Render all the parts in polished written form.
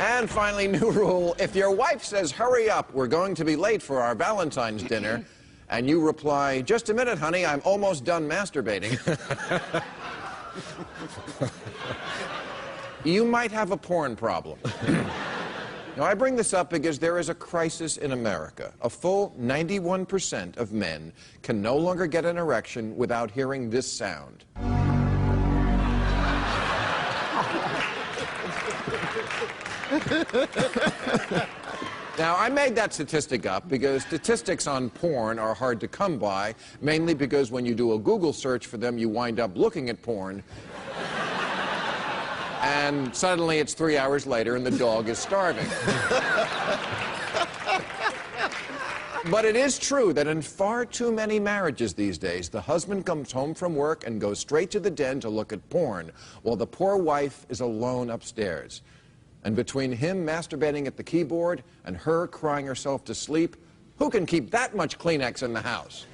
And finally, new rule. If your wife says, hurry up, we're going to be late for our Valentine's dinner, and you reply, just a minute, honey, I'm almost done masturbating, you might have a porn problem. Now, I bring this up because there is a crisis in America. A full 91% of men can no longer get an erection without hearing this sound. Now, I made that statistic up because statistics on porn are hard to come by, mainly because when you do a Google search for them, you wind up looking at porn, and suddenly it's 3 hours later and the dog is starving. But it is true that in far too many marriages these days, the husband comes home from work and goes straight to the den to look at porn, while the poor wife is alone upstairs. And between him masturbating at the keyboard and her crying herself to sleep, who can keep that much Kleenex in the house?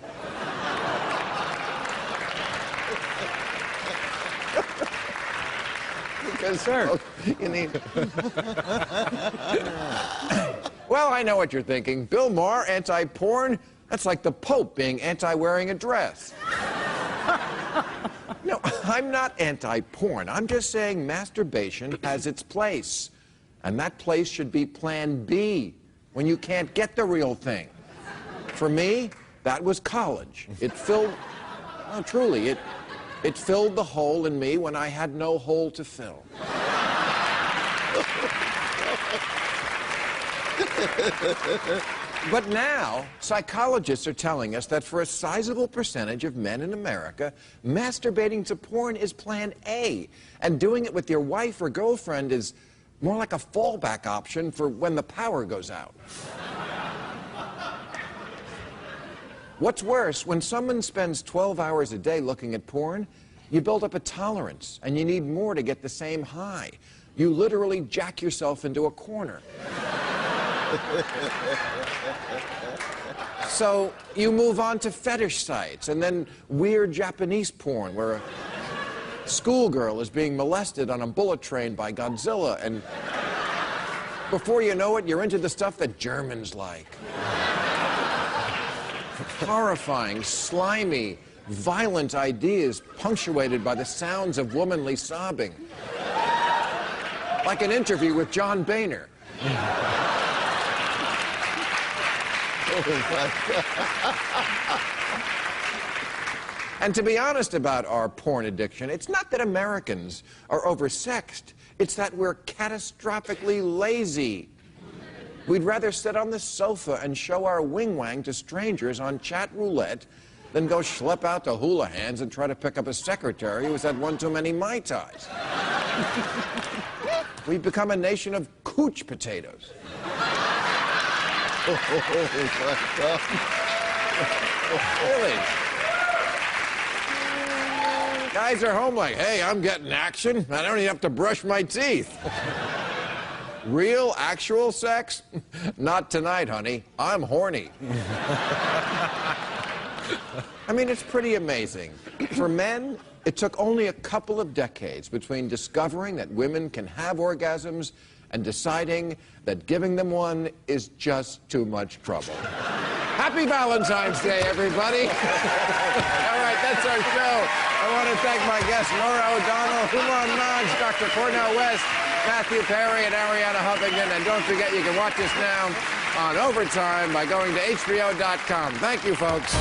Because, sir, you need... Well, I know what you're thinking. Bill Maher, anti-porn? That's like the Pope being anti-wearing a dress. No, I'm not anti-porn. I'm just saying masturbation has its place. And that place should be Plan B, when you can't get the real thing. For me, that was college. It filled... Oh, truly, it filled the hole in me when I had no hole to fill. But now, psychologists are telling us that for a sizable percentage of men in America, masturbating to porn is Plan A, and doing it with your wife or girlfriend is more like a fallback option for when the power goes out. What's worse, when someone spends 12 hours a day looking at porn, you build up a tolerance, and you need more to get the same high. You literally jack yourself into a corner. So you move on to fetish sites, and then weird Japanese porn where a schoolgirl is being molested on a bullet train by Godzilla, and before you know it, you're into the stuff that Germans like. Horrifying, slimy, violent ideas punctuated by the sounds of womanly sobbing. Like an interview with John Boehner. And to be honest about our porn addiction, it's not that Americans are oversexed. It's that we're catastrophically lazy. We'd rather sit on the sofa and show our wing-wang to strangers on chat roulette than go schlep out to Houlihan's and try to pick up a secretary who's had one too many Mai Tais. We've become a nation of cooch potatoes. Really? Guys are home like, hey, I'm getting action. I don't even have to brush my teeth. Real, actual sex? Not tonight, honey. I'm horny. I mean, it's pretty amazing. For men, it took only a couple of decades between discovering that women can have orgasms and deciding that giving them one is just too much trouble. Happy Valentine's Day, everybody. All right, that's our show. I want to thank my guests, Norah O'Donnell, Houman Nagy, Dr. Cornel West, Matthew Perry, and Arianna Huffington. And don't forget, you can watch us now on Overtime by going to HBO.com. Thank you, folks.